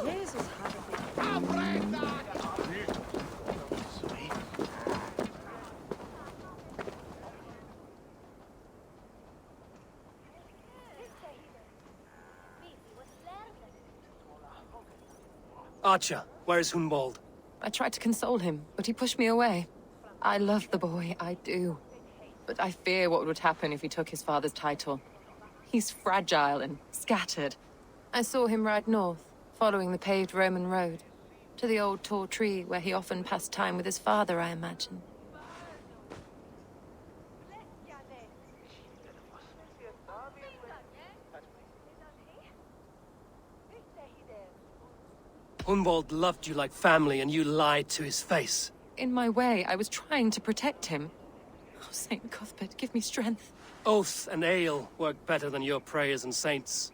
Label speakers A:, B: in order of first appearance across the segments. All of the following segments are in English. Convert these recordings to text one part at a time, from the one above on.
A: Jezus, Harry.
B: Archer, where is Hunwald?
C: I tried to console him, but he pushed me away. I love the boy, I do. But I fear what would happen if he took his father's title. He's fragile and scattered. I saw him ride north, following the paved Roman road. To the old tall tree where he often passed time with his father, I imagine.
B: Hunwald loved you like family, and you lied to his face.
C: In my way, I was trying to protect him. Oh, Saint Cuthbert, give me strength.
B: Oath and ale work better than your prayers and saints.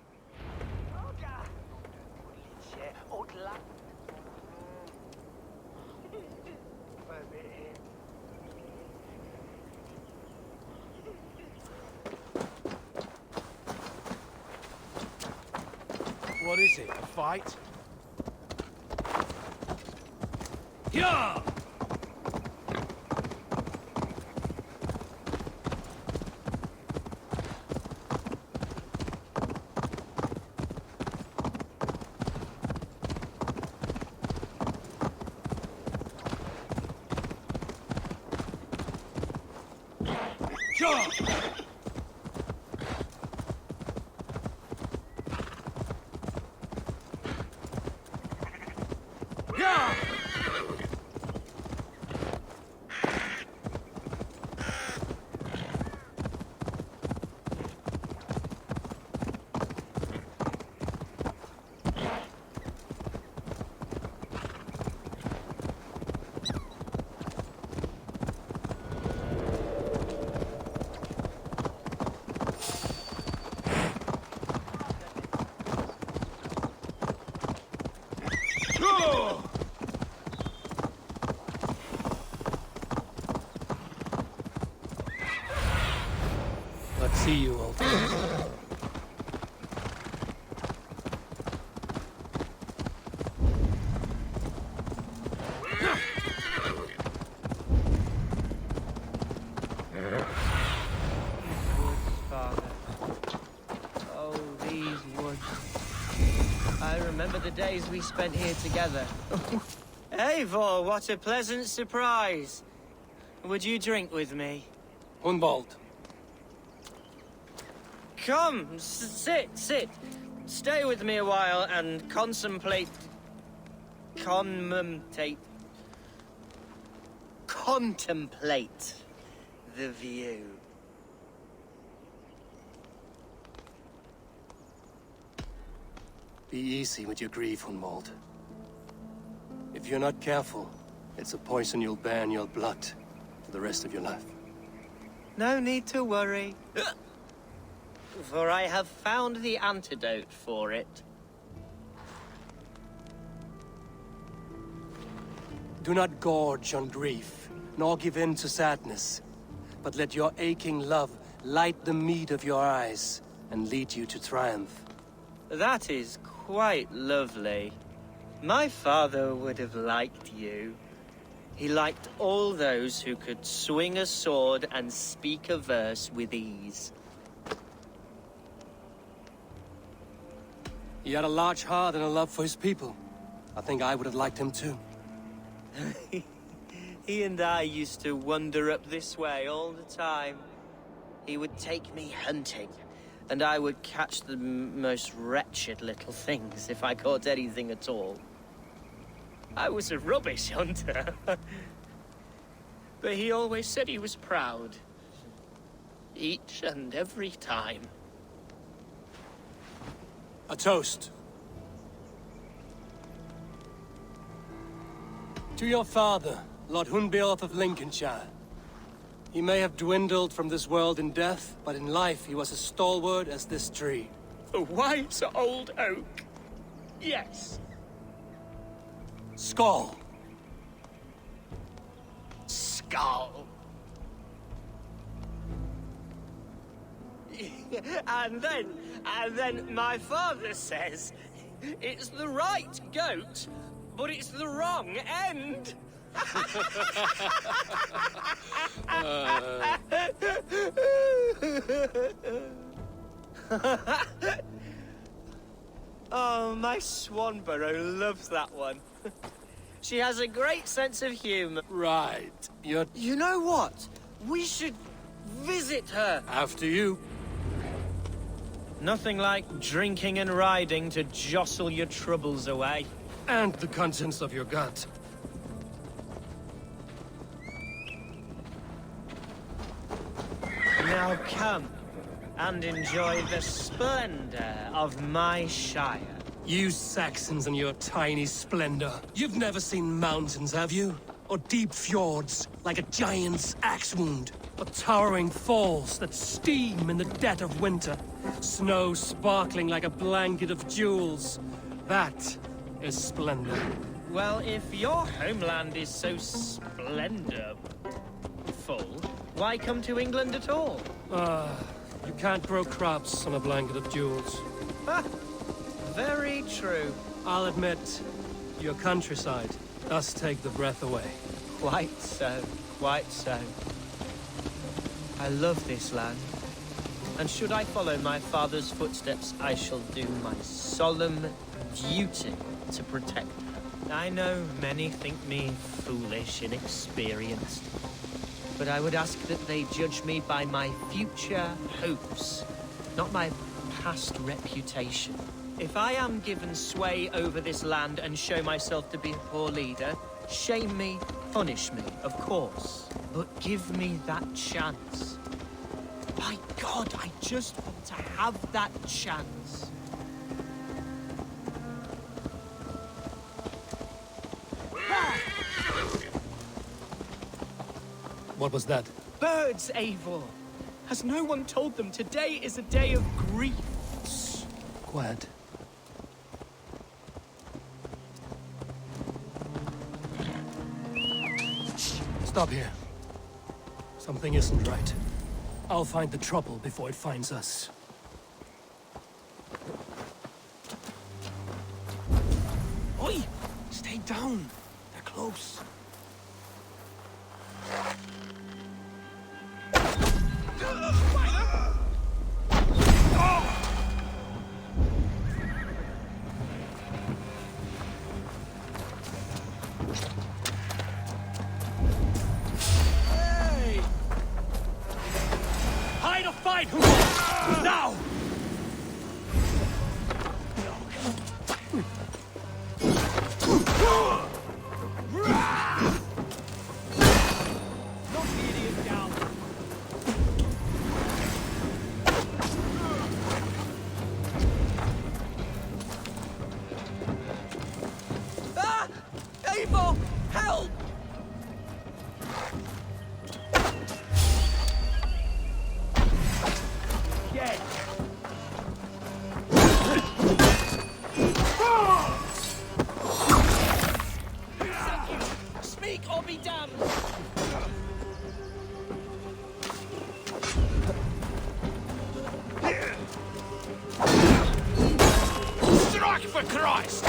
D: What is it, a fight?
B: Yeah! Sure! Let's see you, old friend.
E: Oh, these woods. I remember the days we spent here together. Eivor, what a pleasant surprise. Would you drink with me?
B: Hunwald.
E: Come, sit. Stay with me a while and contemplate the view.
B: Be easy with your grief, Hunwald. If you're not careful, it's a poison you'll bear in your blood for the rest of your life.
E: No need to worry. For I have found the antidote for it.
B: Do not gorge on grief, nor give in to sadness, but let your aching love light the mead of your eyes and lead you to triumph.
E: That is quite lovely. My father would have liked you. He liked all those who could swing a sword and speak a verse with ease.
B: He had a large heart and a love for his people. I think I would have liked him too.
E: He and I used to wander up this way all the time. He would take me hunting, and I would catch the most wretched little things if I caught anything at all. I was a rubbish hunter. But he always said he was proud. Each and every time.
B: A toast. To your father, Lord Hunbeorth of Lincolnshire. He may have dwindled from this world in death, but in life he was as stalwart as this tree.
E: A wise old oak. Yes.
B: Skull.
E: Skull. and then my father says It's the right goat, but it's the wrong end. Oh, my Swanborough loves that one. She has a great sense of humor.
B: Right. You're
E: You know what? We should visit her.
B: after you.
E: Nothing like drinking and riding to jostle your troubles away.
B: And the contents of your gut.
E: Now come and enjoy the splendor of my Shire.
B: You Saxons and your tiny splendor. You've never seen mountains, have you? Or deep fjords, like a giant's axe wound? Or towering falls that steam in the dead of winter? Snow sparkling like a blanket of jewels? That is splendor.
E: Well, if your homeland is so splendorful, why come to England at all?
B: You can't grow crops on a blanket of jewels.
E: Ha! Very true.
B: I'll admit, your countryside does take the breath away.
E: Quite so, quite so. I love this land. And should I follow my father's footsteps, I shall do my solemn duty to protect her. I know many think me foolish, inexperienced. But I would ask that they judge me by my future hopes, not my past reputation. If I am given sway over this land and show myself to be a poor leader, shame me, punish me, of course. But give me that chance. My God, I just want to have that chance.
B: What was that?
E: Birds, Eivor! Has no one told them today is a day of grief?
B: Quiet. Stop here. Something isn't right. I'll find the trouble before it finds us.
D: Oi! Stay down. They're close.
B: Hey! Hide or fight! Now!
E: Knock the idiot down! Ah! Eivor! Help! Get! Speak or be damned!
D: Strike for Christ!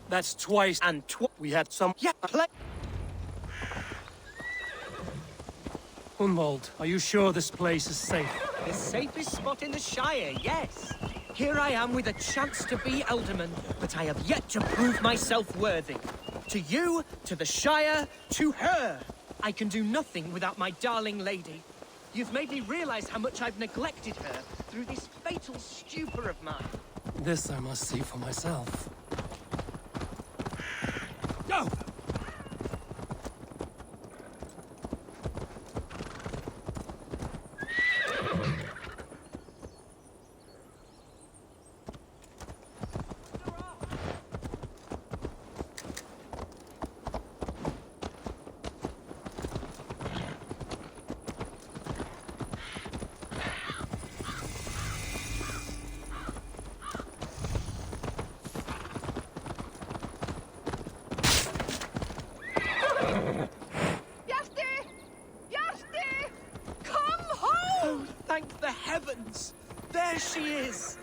B: That's twice.
E: And
B: We had some.
E: yeah, play.
B: Hunwald, are you sure this place is safe?
E: The safest spot in the Shire, yes. Here I am with a chance to be Alderman, but I have yet to prove myself worthy. To you, to the Shire, to her. I can do nothing without my darling lady. You've made me realize how much I've neglected her through this fatal stupor of mine.
B: This I must see for myself. Go!
E: Thank the heavens! There she is!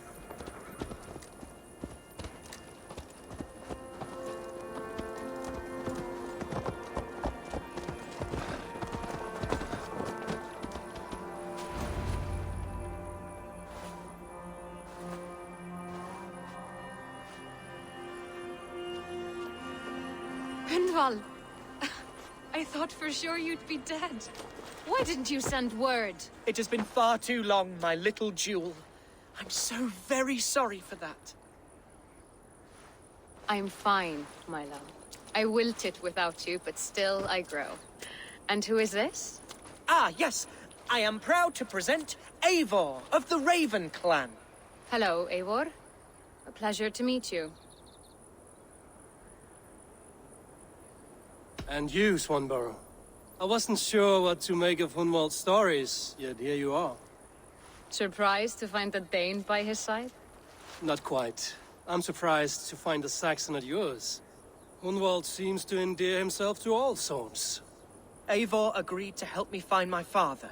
C: Gunvald! I thought for sure you'd be dead. Why didn't you send word?
E: It has been far too long, my little jewel. I'm so very sorry for that.
C: I'm fine, my love. I wilted without you, but still I grow. And who is this?
E: Ah, yes. I am proud to present Eivor of the Raven clan.
C: Hello, Eivor. A pleasure to meet you.
B: And you, Swanborough. I wasn't sure what to make of Hunwald's stories, yet here you are.
C: Surprised to find a Dane by his side?
B: Not quite. I'm surprised to find a Saxon at yours. Hunwald seems to endear himself to all souls.
E: Eivor agreed to help me find my father.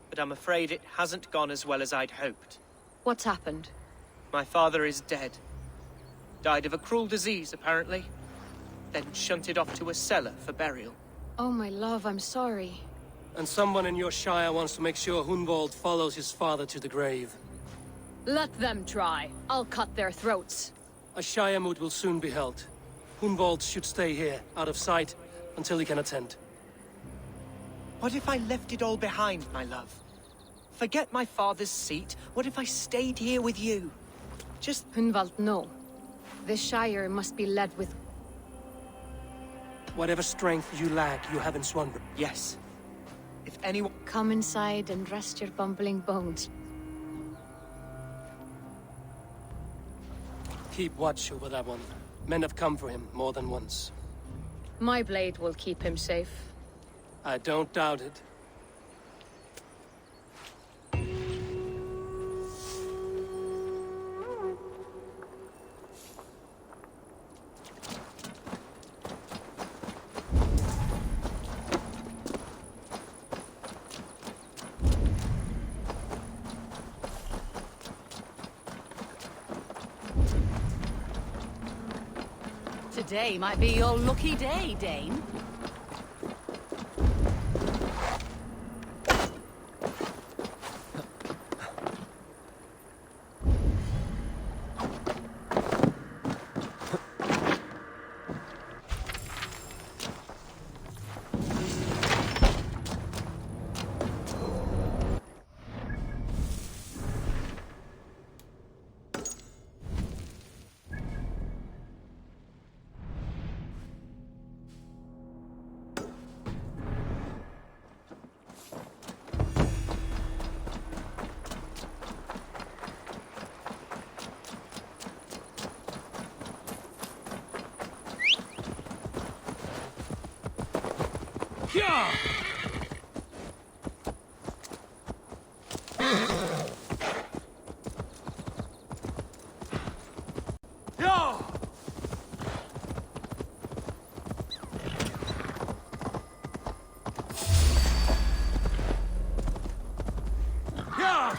E: But I'm afraid it hasn't gone as well as I'd hoped.
C: What's happened?
E: My father is dead. Died of a cruel disease, apparently. Then shunted off to a cellar for burial.
C: Oh, my love, I'm sorry.
B: And someone in your shire wants to make sure Hunwald follows his father to the grave.
C: Let them try. I'll cut their throats.
B: A shire moot will soon be held. Hunwald should stay here, out of sight, until he can attend.
E: What if I left it all behind, my love? Forget my father's seat. What if I stayed here with you? Just...
C: Hunwald, no. This Shire must be led with...
B: Whatever strength you lack, you have in Swanborough.
E: Yes. If anyone...
C: Come inside and rest your bumbling bones.
B: Keep watch over that one. Men have come for him more than once.
C: My blade will keep him safe.
B: I don't doubt it.
A: Today might be your lucky day, Dane.
B: Yeah! Yeah! Yeah!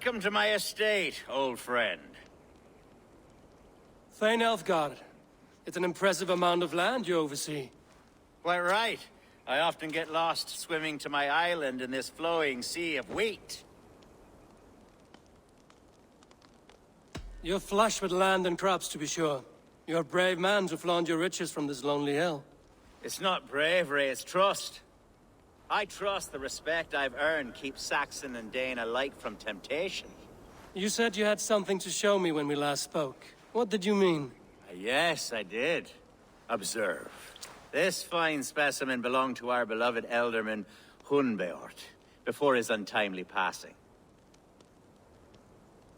F: Welcome to my estate, old friend.
B: Thane Elfgard. It's an impressive amount of land you oversee.
F: Quite right. I often get lost swimming to my island in this flowing sea of wheat.
B: You're flush with land and crops, to be sure. You're a brave man to flaunt your riches from this lonely hill.
F: It's not bravery, it's trust. I trust the respect I've earned keeps Saxon and Dane alike from temptation.
B: You said you had something to show me when we last spoke. What did you mean?
F: Yes, I did. Observe. This fine specimen belonged to our beloved elderman, Hunbeort, before his untimely passing.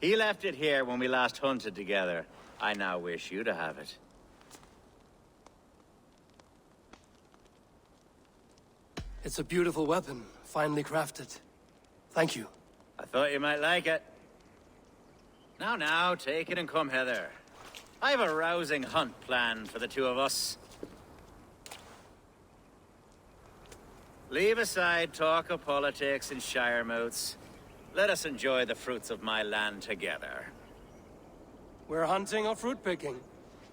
F: He left it here when we last hunted together. I now wish you to have it.
B: It's a beautiful weapon, finely crafted. Thank you.
F: I thought you might like it. Now, take it and come hither. I have a rousing hunt planned for the two of us. Leave aside talk of politics and shire moats. Let us enjoy the fruits of my land together.
B: We're hunting or fruit picking?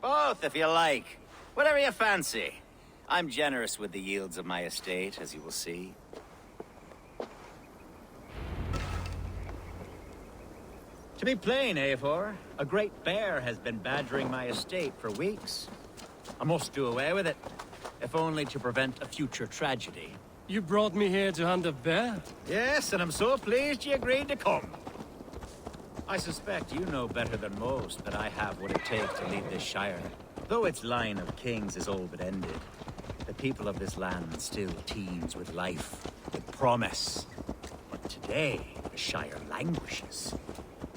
F: Both, if you like. Whatever you fancy. I'm generous with the yields of my estate, as you will see. To be plain, Eivor, a great bear has been badgering my estate for weeks. I must do away with it, if only to prevent a future tragedy.
B: You brought me here to hunt a bear?
F: Yes, and I'm so pleased you agreed to come. I suspect you know better than most that I have what it takes to lead this shire. Though its line of kings is all but ended, the people of this land still teems with life, with promise. But today, the shire languishes.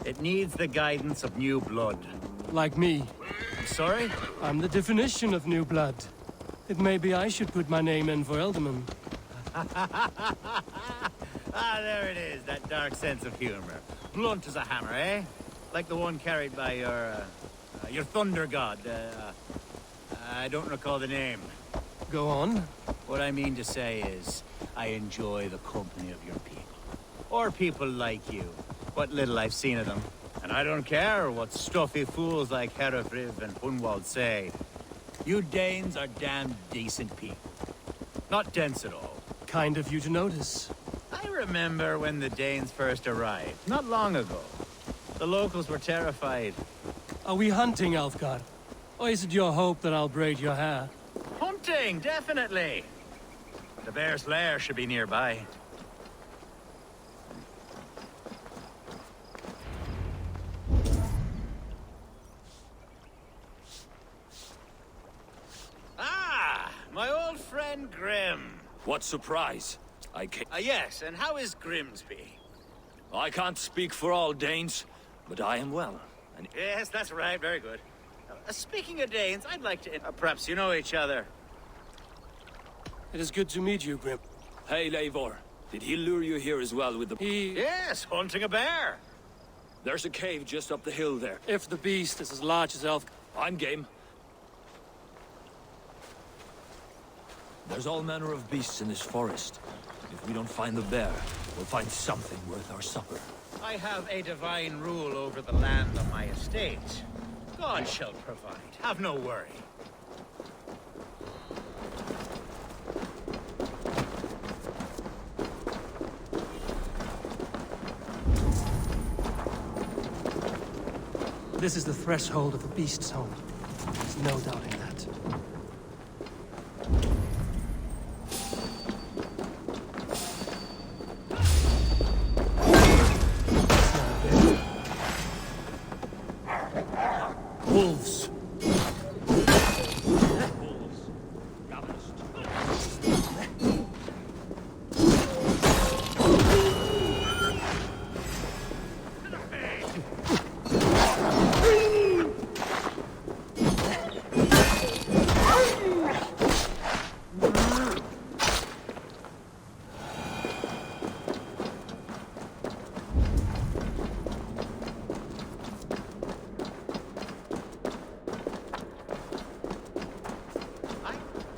F: It needs the guidance of new blood.
B: Like me.
F: I'm sorry?
B: I'm the definition of new blood. It may be I should put my name in for Elderman.
F: There it is, that dark sense of humor. Blunt as a hammer, eh? Like the one carried by your thunder god. I don't recall the name.
B: Go on.
F: What I mean to say is, I enjoy the company of your people. Or people like you. What little I've seen of them. And I don't care what stuffy fools like Herefriv and Hunwald say. You Danes are damn decent people. Not dense at all.
B: Kind of you to notice.
F: I remember when the Danes first arrived, not long ago. The locals were terrified.
B: Are we hunting, Alfgard? Or is it your hope that I'll braid your hair?
F: Hunting, definitely. The bear's lair should be nearby. Ah, my old friend Grim.
G: What surprise! I can't...
F: Yes, and how is Grimsby?
G: I can't speak for all Danes, but I am well. And
F: Yes, that's right, very good. Speaking of Danes, I'd like to... perhaps you know each other.
B: It is good to meet you, Grim.
G: hey, Eivor, did he lure you here as well with the...
F: Yes, hunting a bear.
G: There's a cave just up the hill there.
B: If the beast is as large as Elf...
G: I'm game. There's all manner of beasts in this forest. If we don't find the bear, we'll find something worth our supper.
F: I have a divine rule over the land on my estate. God shall provide. Have no worry.
B: This is the threshold of the beast's home. There's no doubting that. Wolves.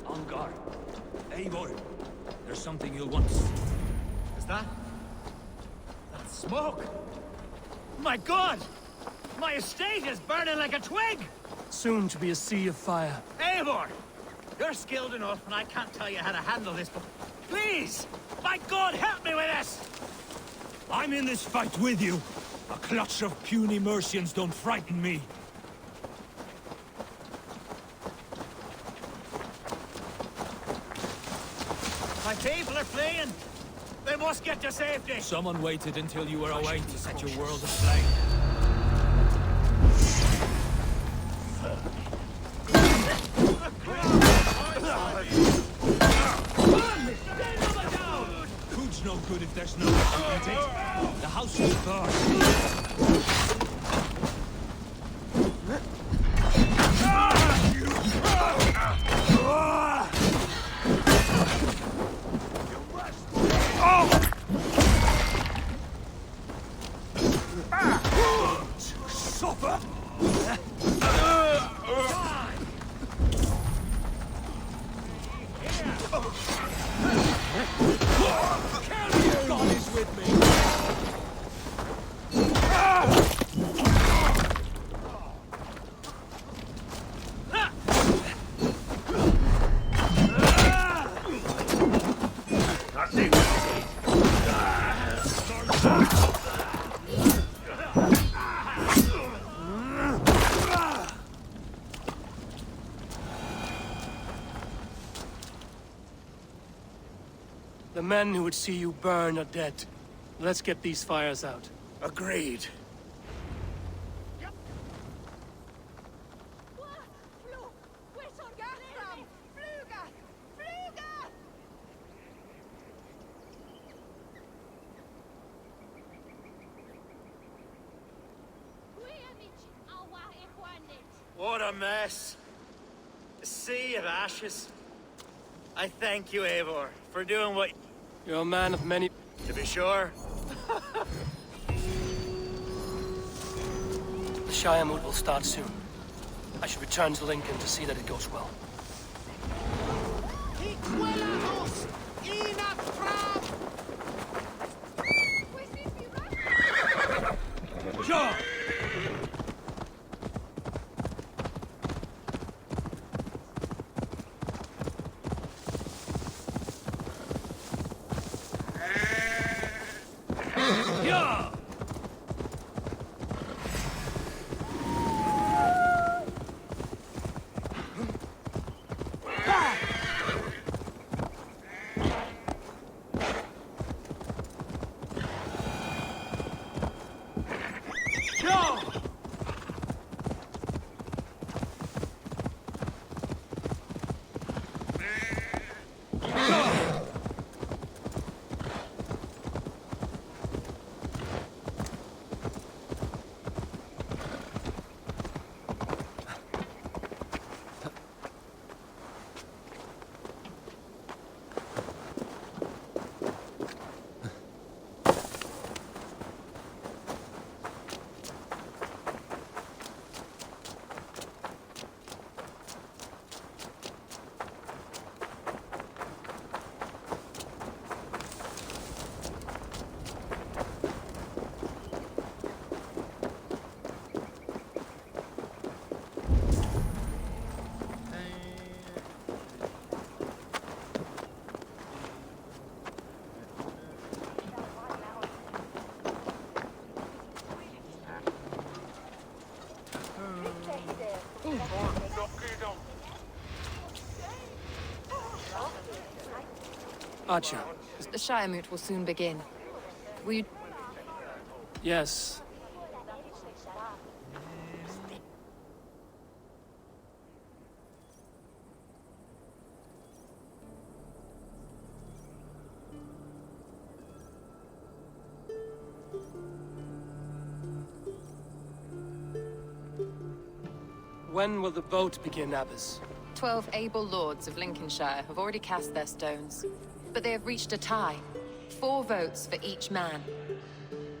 G: On guard. Eivor, there's something you'll want to see.
F: Is that? That's smoke! My God! My estate is burning like a twig!
B: Soon to be a sea of fire.
F: Eivor! You're skilled enough, and I can't tell you how to handle this, but please! My God, help me with this!
G: I'm in this fight with you. A clutch of puny Mercians don't frighten me.
F: My people are fleeing! They must get to safety!
G: Someone waited until you were away to set your world aflame. Food's no good if there's no one to eat it. The house will burn. Suffer! God is with me!
B: The men who would see you burn are dead. Let's get these fires out.
F: Agreed. What a mess. A sea of ashes. I thank you, Eivor, for doing what...
B: You're a man of many...
F: To be sure.
B: The Shire mood will start soon. I should return to Lincoln to see that it goes well.
G: Sure! Yeah!
B: Archer.
C: The Shiremoot will soon begin. Will you...
B: Yes. When will the vote begin, Abbess?
C: 12 able lords of Lincolnshire have already cast their stones, but they have reached a tie. 4 votes for each man.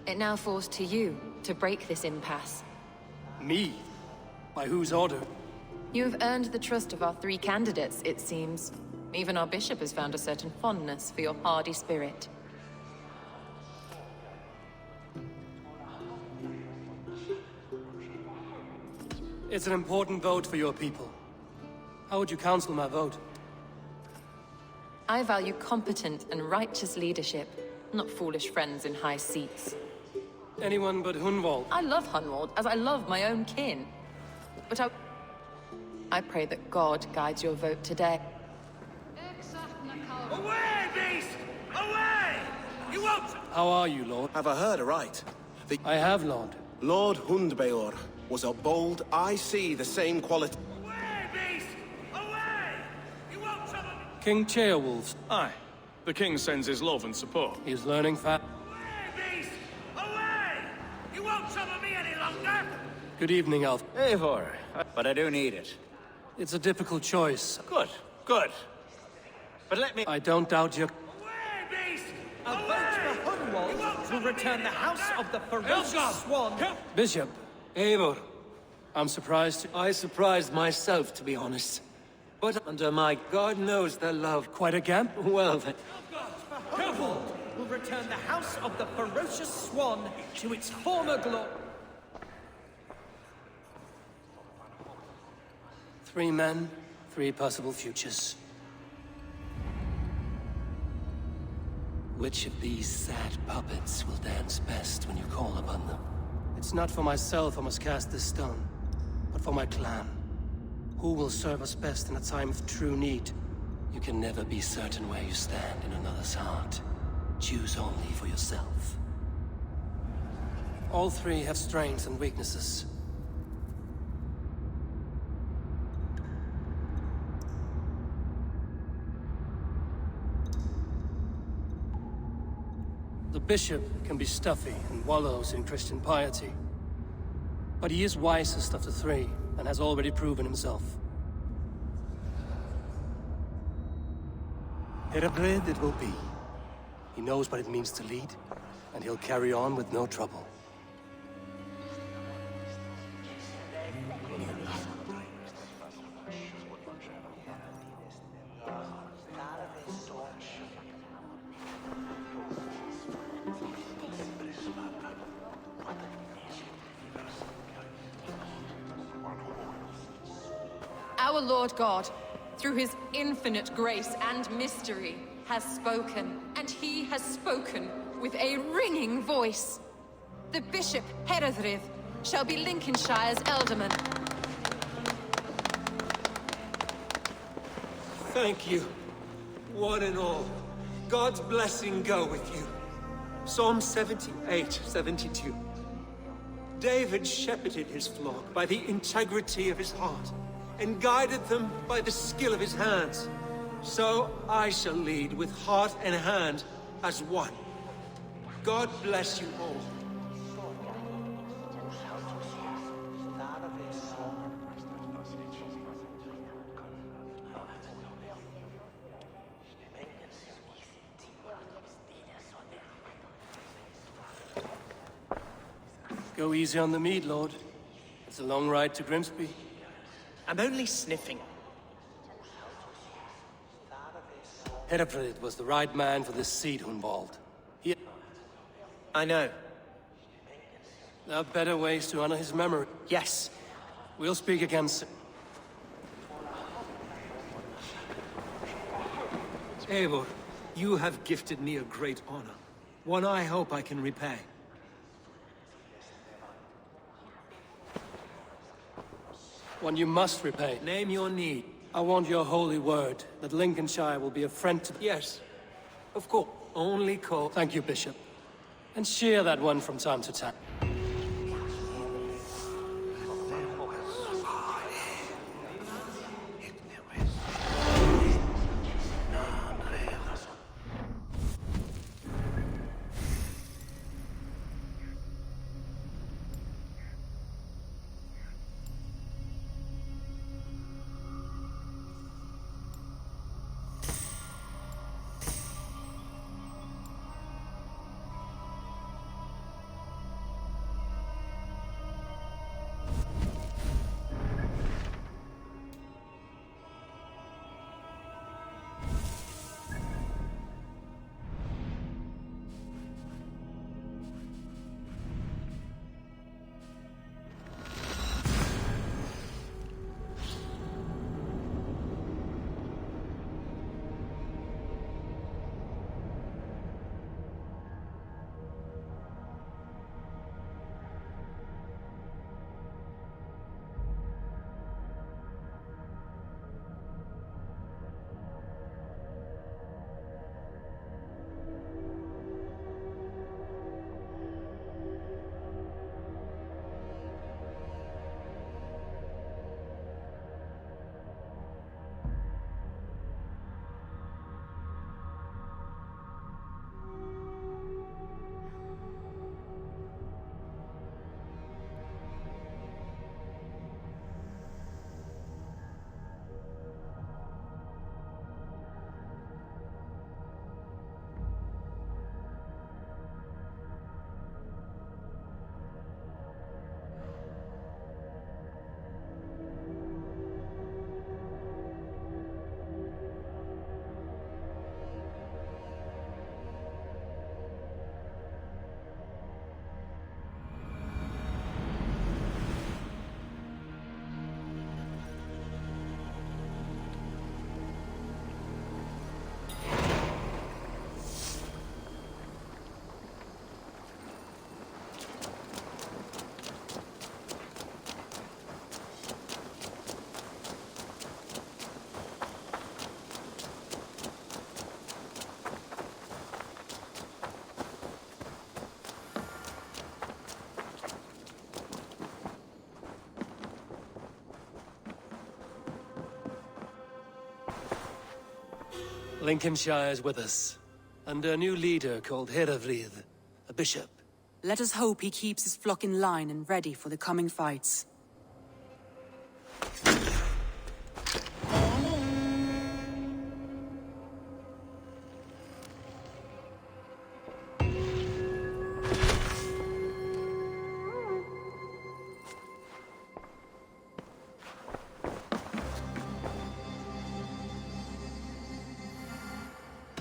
C: It now falls to you to break this impasse.
B: Me? By whose order?
C: You have earned the trust of our 3 candidates, it seems. Even our bishop has found a certain fondness for your hardy spirit.
B: It's an important vote for your people. How would you counsel my vote?
C: I value competent and righteous leadership, not foolish friends in high seats.
B: Anyone but Hunwald.
C: I love Hunwald, as I love my own kin. But I pray that God guides your vote today.
D: Away, beast! Away! You won't...
B: How are you, Lord?
H: Have I heard aright?
B: I have, Lord.
H: Lord Hundbaor was a bold, I see the same quality.
D: Away, beast! Away! You won't trouble me!
B: King Ceolwulf.
I: Aye. The king sends his love and support.
B: He's learning fast.
D: Away, beast! Away! You won't trouble me any longer!
B: Good evening, Elf.
F: Eivor, but I do need it.
B: It's a difficult choice.
F: Good, good. But let me...
B: I don't doubt your...
D: Away, beast!
E: A vote for Hunwald will return the house of the ferocious swan.
B: Bishop.
J: Eivor,
B: I'm surprised.
J: I surprised myself, to be honest. But under my God knows their love.
B: Quite a gap.
J: Well, then.
E: Hunwald will return the house of the ferocious swan to its former glory.
B: 3 men, 3 possible futures. Which of these sad puppets will dance best when you call upon them? It's not for myself I must cast this stone, but for my clan. Who will serve us best in a time of true need? You can never be certain where you stand in another's heart. Choose only for yourself. All 3 have strengths and weaknesses. The bishop can be stuffy and wallows in Christian piety. But he is wisest of the 3, and has already proven himself. Herabred it will be. He knows what it means to lead, and he'll carry on with no trouble.
C: Our Lord God, through his infinite grace and mystery, has spoken, and he has spoken with a ringing voice. The Bishop Heredrith shall be Lincolnshire's alderman.
J: Thank you, one and all. God's blessing go with you. Psalm 78, 72. David shepherded his flock by the integrity of his heart, and guided them by the skill of his hands. So I shall lead with heart and hand as one. God bless you all.
B: Go easy on the mead, Lord. It's a long ride to Grimsby.
E: I'm only sniffing.
B: Hereford was the right man for this seat, Hunwald.
E: I know.
B: There are better ways to honor his memory.
E: Yes.
B: We'll speak again soon.
J: Eivor, you have gifted me a great honor. One I hope I can repay.
B: One you must repay.
J: Name your need.
B: I want your holy word that Lincolnshire will be a friend to...
J: Yes. Of course. Only call.
B: Thank you, Bishop. And share that one from time to time. Lincolnshire's with us, under a new leader called Relive, a bishop.
A: Let us hope he keeps his flock in line and ready for the coming fights.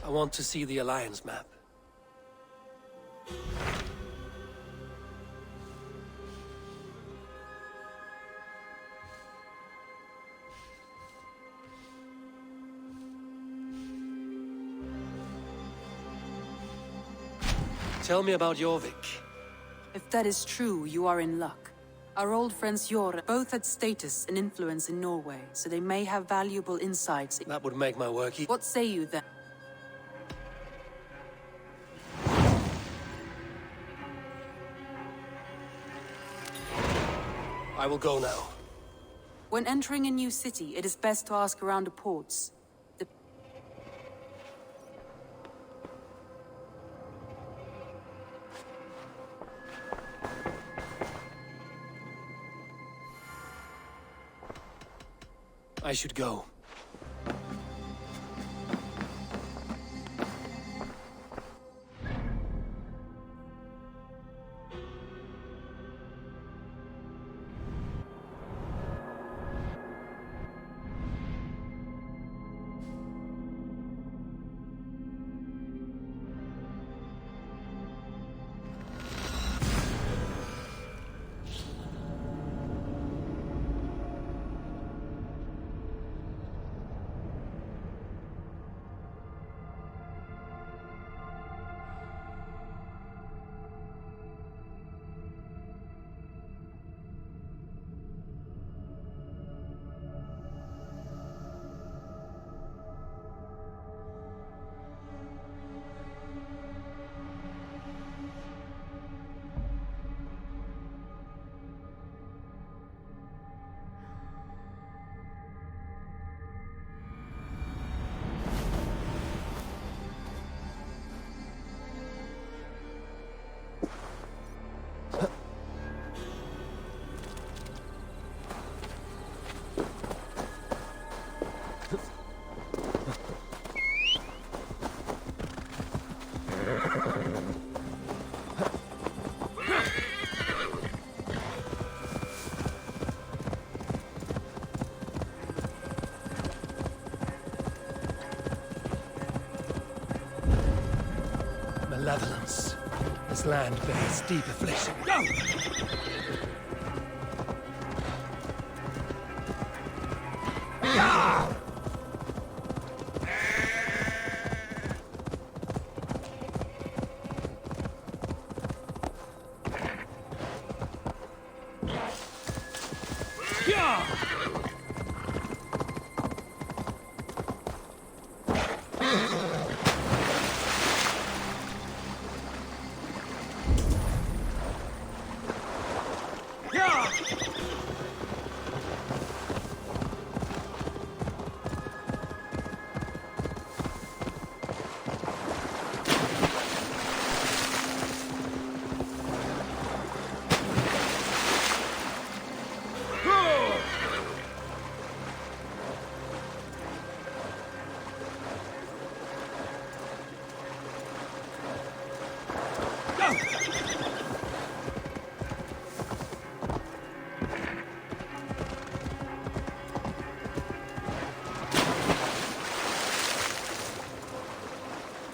B: I want to see the Alliance map. Tell me about Jorvik.
A: If that is true, you are in luck. Our old friends Jor both had status and influence in Norway, so they may have valuable insights.
B: That would make my work easy.
A: What say you then?
B: I will go now.
A: When entering a new city, it is best to ask around the ports.
B: I should go. This land bears deep affliction. Go!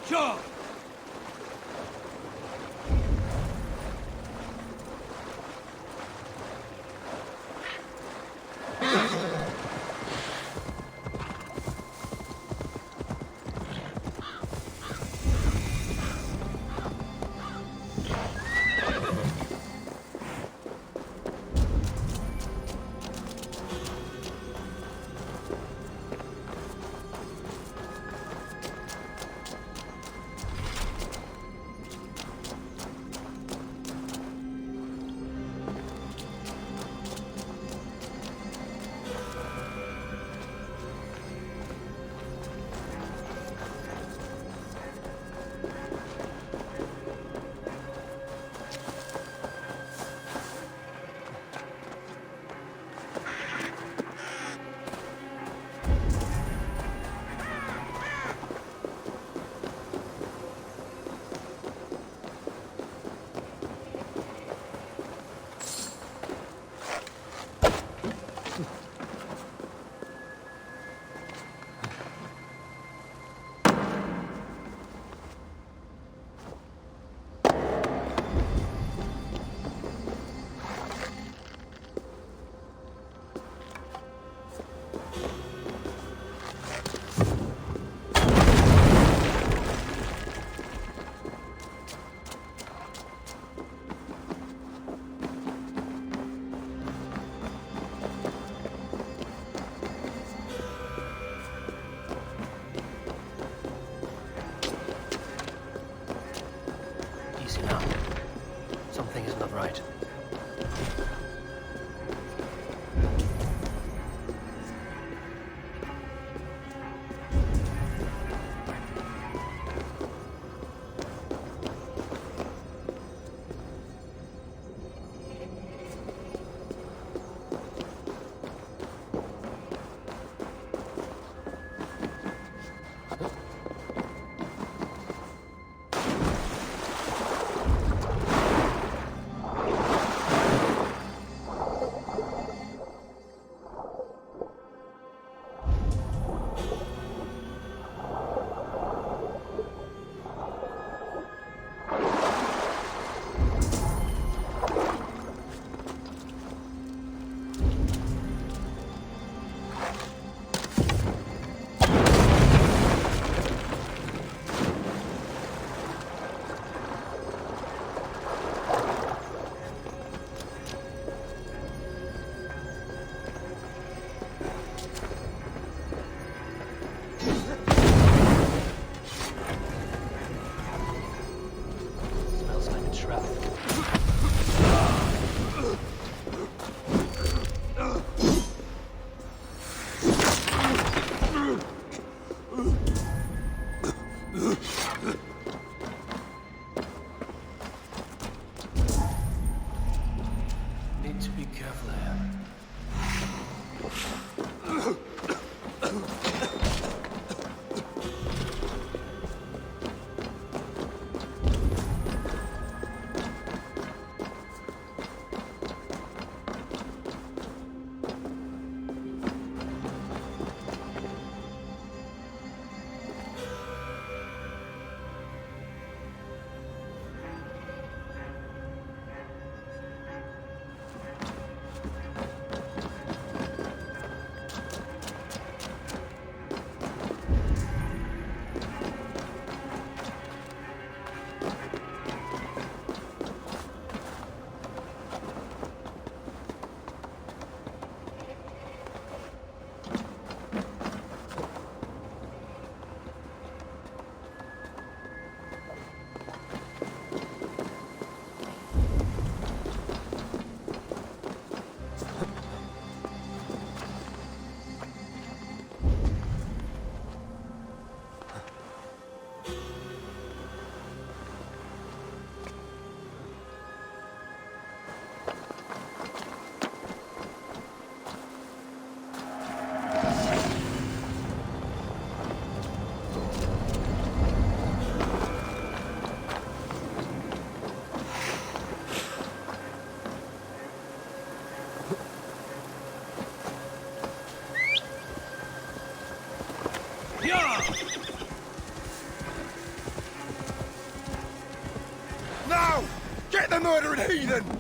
B: Sure! Easy now. Something is not right.
K: Forward, heathen!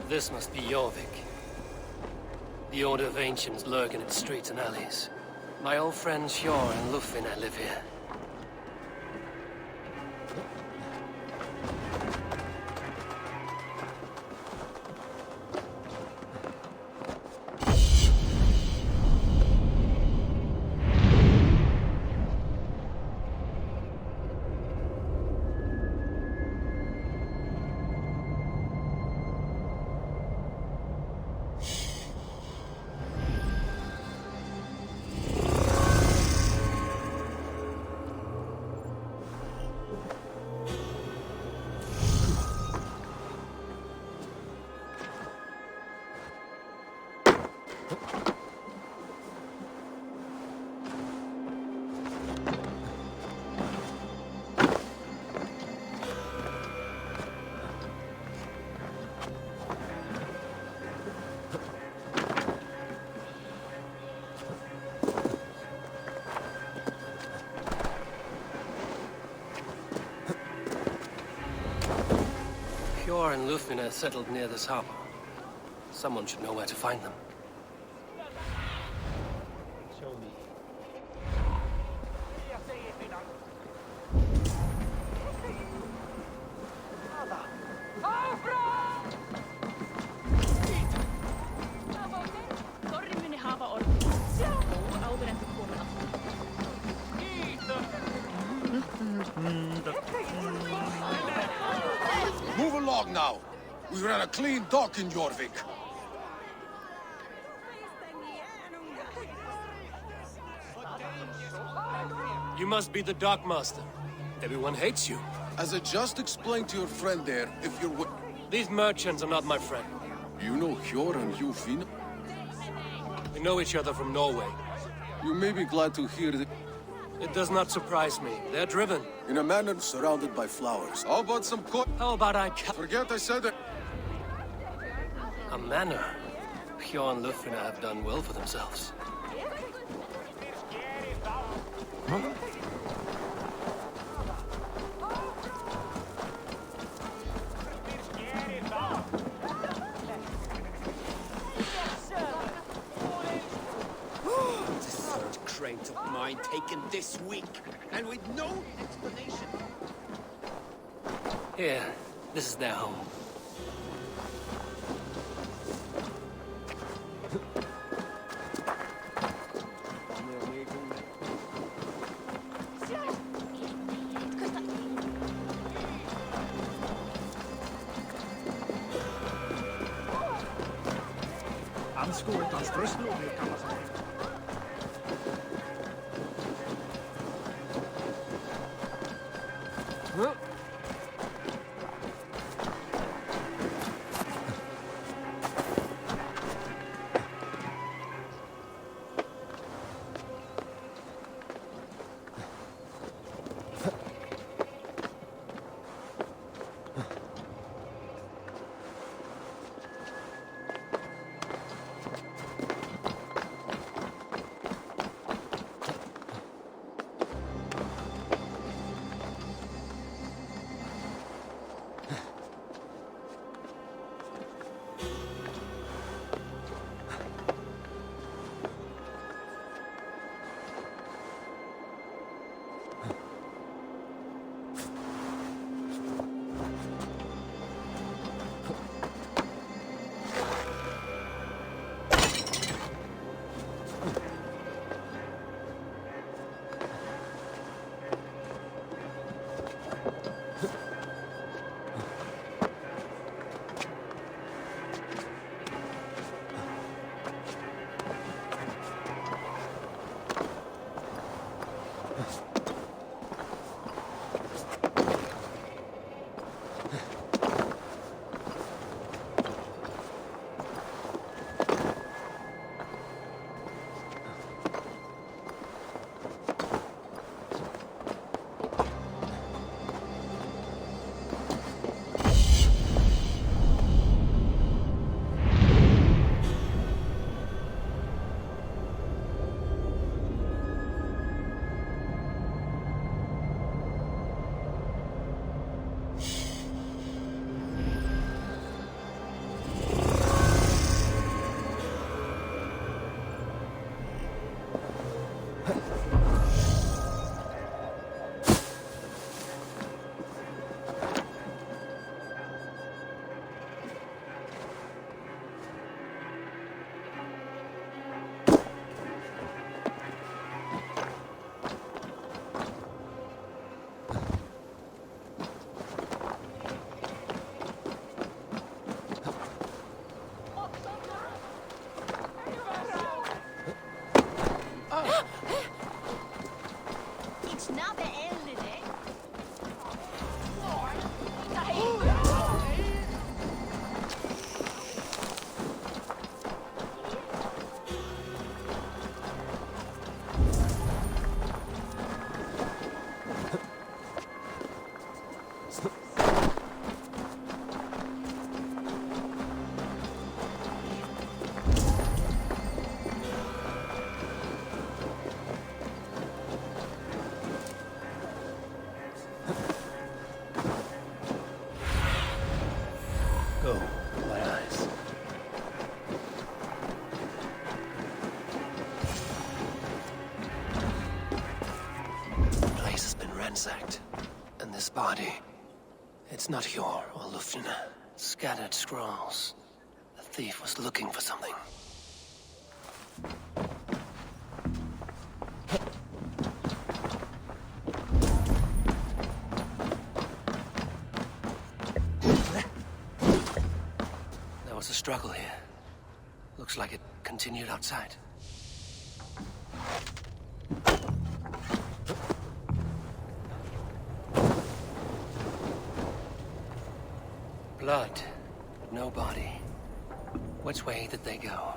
B: This must be Jorvik. The Order of Ancients lurk in its streets and alleys. My old friends Hjor and Lufina live here. Hjor and Lufina settled near this harbor. Someone should know where to find them.
K: Move along now. We ran a clean dock in Jorvik.
B: You must be the dockmaster. Everyone hates you.
K: As I just explained to your friend there, if you're
B: These merchants are not my friend.
K: You know Hjor and Lufina?
B: We know each other from Norway.
K: You may be glad to hear that.
B: It does not surprise me. They're driven.
K: In a manor surrounded by flowers. How about some
B: How about
K: Forget I said it.
B: A manor? Hjor and Lufina have done well for themselves.
L: Crate of mine taken this week, and with no explanation.
B: Here, this is their home. Oh, my eyes. The place has been ransacked. And this body... It's not Hjor or Luftina. Scattered scrolls. The thief was looking for something. There was a struggle here. Looks like it continued outside. Blood, but no body. Which way did they go?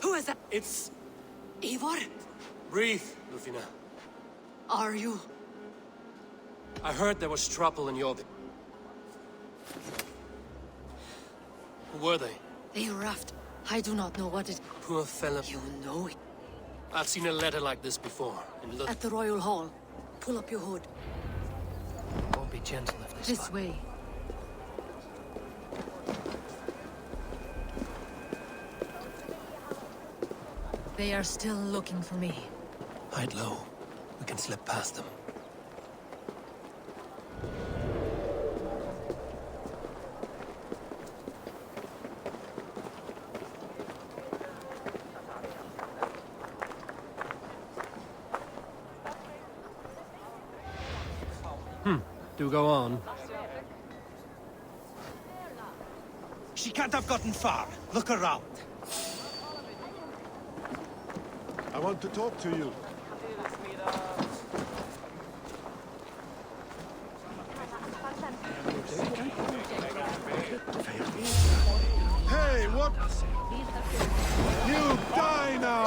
A: Who is that?
B: It's...
A: Eivor?
B: Breathe, Lufina.
A: Are you?
B: I heard there was trouble in your... Who were they?
A: They raft. I do not know what it...
B: Poor fella.
A: You know it.
B: I've seen a letter like this before. In
A: At the Royal Hall. Pull up your hood.
B: Won't be gentle if they
A: This
B: spot.
A: way. They are still looking for me.
B: Hide low. We can slip past them. Do go on.
G: She can't have gotten far. Look around.
K: I want to talk to you. Hey, what? You die now!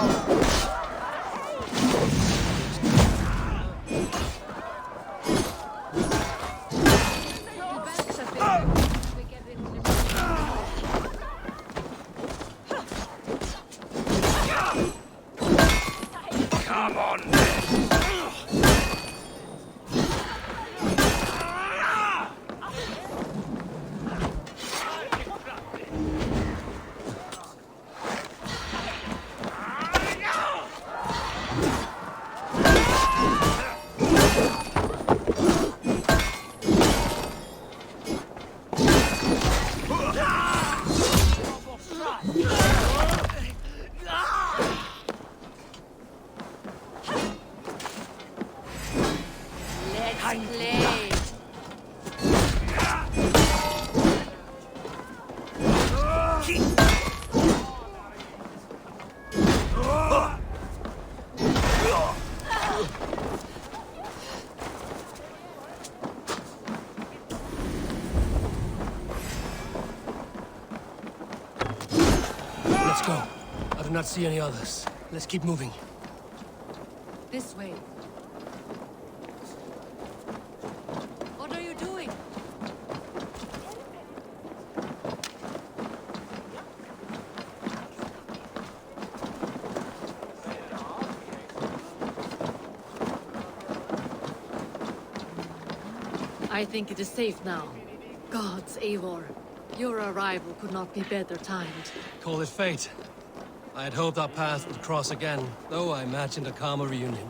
B: Let's go. I do not see any others. Let's keep moving.
A: This way. What are you doing? I think it is safe now. Gods, Eivor. Your arrival could not be better timed.
B: Call it fate. I had hoped our paths would cross again, though I imagined a calmer reunion.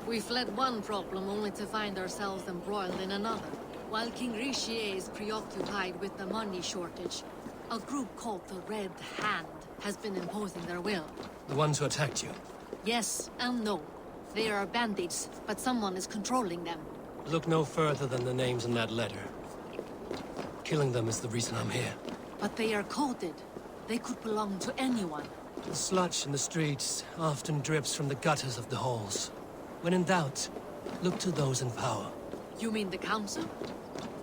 A: We fled one problem only to find ourselves embroiled in another. While King Richier is preoccupied with the money shortage, a group called the Red Hand has been imposing their will.
B: The ones who attacked you.
A: Yes and no. They are bandits, but someone is controlling them.
B: Look no further than the names in that letter. Killing them is the reason I'm here.
A: But they are coded. They could belong to anyone.
B: The sludge in the streets often drips from the gutters of the halls. When in doubt, look to those in power.
A: You mean the council?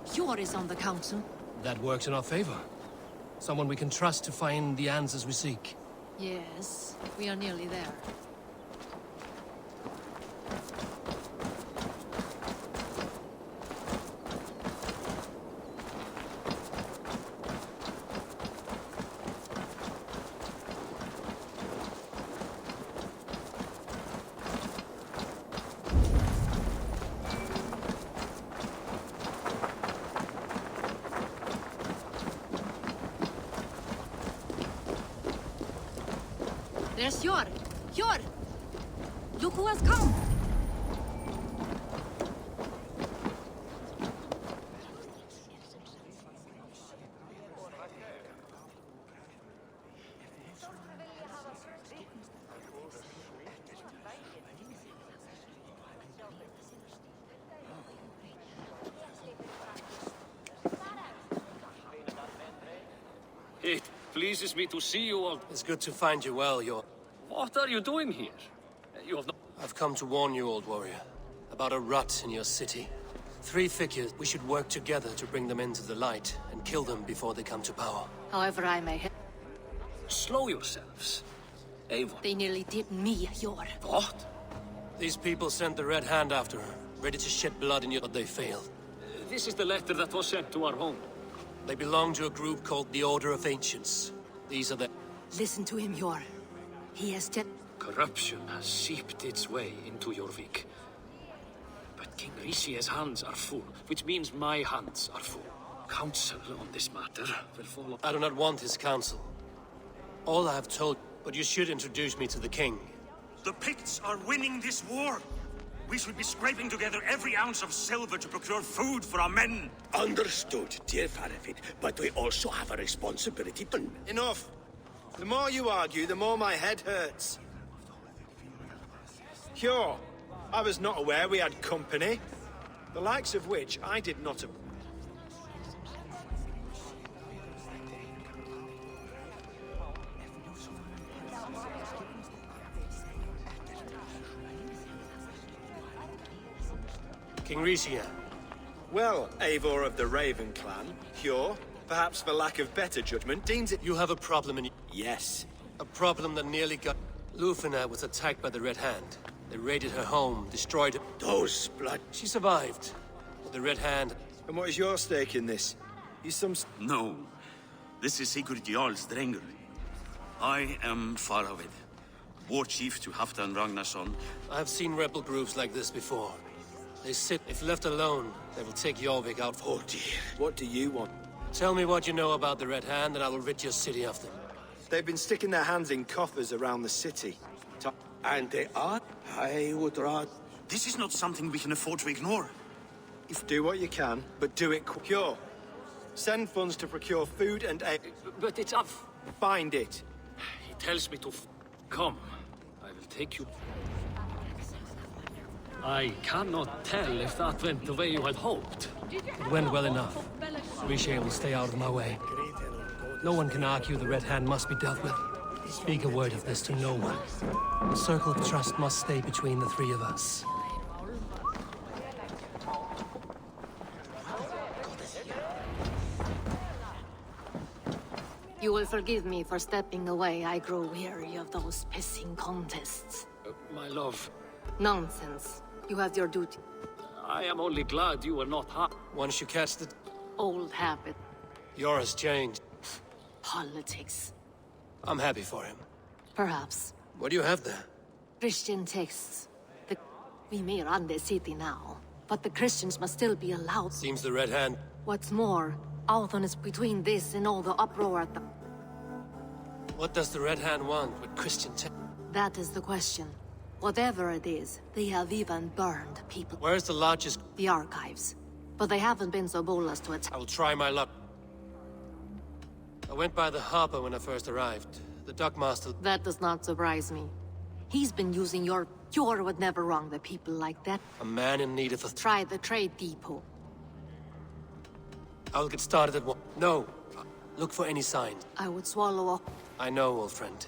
A: Hjor is on the council.
B: That works in our favor. Someone we can trust to find the answers we seek.
A: Yes, we are nearly there. There's Hjor! Hjor! Look who has come!
I: It pleases me to see you all.
B: It's good to find you well, Hjor.
I: What are you doing here? You have not...
B: I've come to warn you, old warrior, about a rut in your city. 3 figures. We should work together to bring them into the light and kill them before they come to power.
A: However I may have...
I: Slow yourselves. Eivor.
A: They nearly did me, Hjor.
I: What?
B: These people sent the Red Hand after her, ready to shed blood in you, but they failed.
I: This is the letter that was sent to our home.
B: They belong to a group called the Order of Ancients. These are the...
A: Listen to him, Hjor. He has
I: Corruption has seeped its way into Jorvik. But King Rishi's hands are full, which means my hands are full. Counsel on this matter will follow.
B: I do not want his counsel. All I have told, but you should introduce me to the king.
D: The Picts are winning this war. We should be scraping together every ounce of silver to procure food for our men.
L: Understood, dear Farafit, but we also have a responsibility to...
M: Enough! The more you argue, the more my head hurts. Hjor, I was not aware we had company. The likes of which I did not...
B: King Rishia.
M: Well, Eivor of the Raven clan, Hjor, perhaps for lack of better judgment, deems it...
B: You have a problem in...
M: Yes.
B: A problem that nearly got... Lufina was attacked by the Red Hand. They raided her home, destroyed her...
L: Those blood...
B: She survived. But the Red Hand...
M: And what is your stake in this? You some...
N: No. This is Sigurd Jarl's Drengr. I am Faravid, war chief to Halfdan Ragnarsson.
B: I have seen rebel groups like this before. They sit... If left alone, they will take Jorvik out.
L: Oh dear.
M: What do you want?
B: Tell me what you know about the Red Hand, and I will rid your city of them.
M: They've been sticking their hands in coffers around the city.
L: And they are? I would rather...
N: This is not something we can afford to ignore.
M: Do what you can, but do it quick. Hjor, send funds to procure food and aid.
I: But it's off.
M: Find it.
I: He tells me to come. I will take you. I cannot tell if that went the way you had hoped.
B: It went well enough. Rishi will stay out of my way. No one can argue the Red Hand must be dealt with. Speak a word of this to no one. The circle of trust must stay between the 3 of us.
A: You will forgive me for stepping away. I grow weary of those pissing contests.
I: My love.
A: Nonsense. You have your duty.
I: I am only glad you were not hurt.
B: Once you catch the...
A: Old habit.
B: Yours has changed.
A: Politics.
B: I'm happy for him.
A: Perhaps.
B: What do you have there?
A: Christian texts. We may run the city now, but the Christians must still be allowed.
B: Seems the Red Hand...
A: What's more, Althon is between this and all the uproar at the...
B: What does the Red Hand want with Christian texts?
A: That is the question. Whatever it is, they have even burned people.
B: Where's the largest...
A: The archives. But they haven't been so bold as to attack.
B: I will try my luck. I went by the harbor when I first arrived. The dockmaster...
A: That does not surprise me. He's been using your... Hjor would never wrong the people like that.
B: A man in need of a...
A: Try the trade depot.
B: I'll get started at one... No. Look for any signs.
A: I would swallow up.
B: I know, old friend.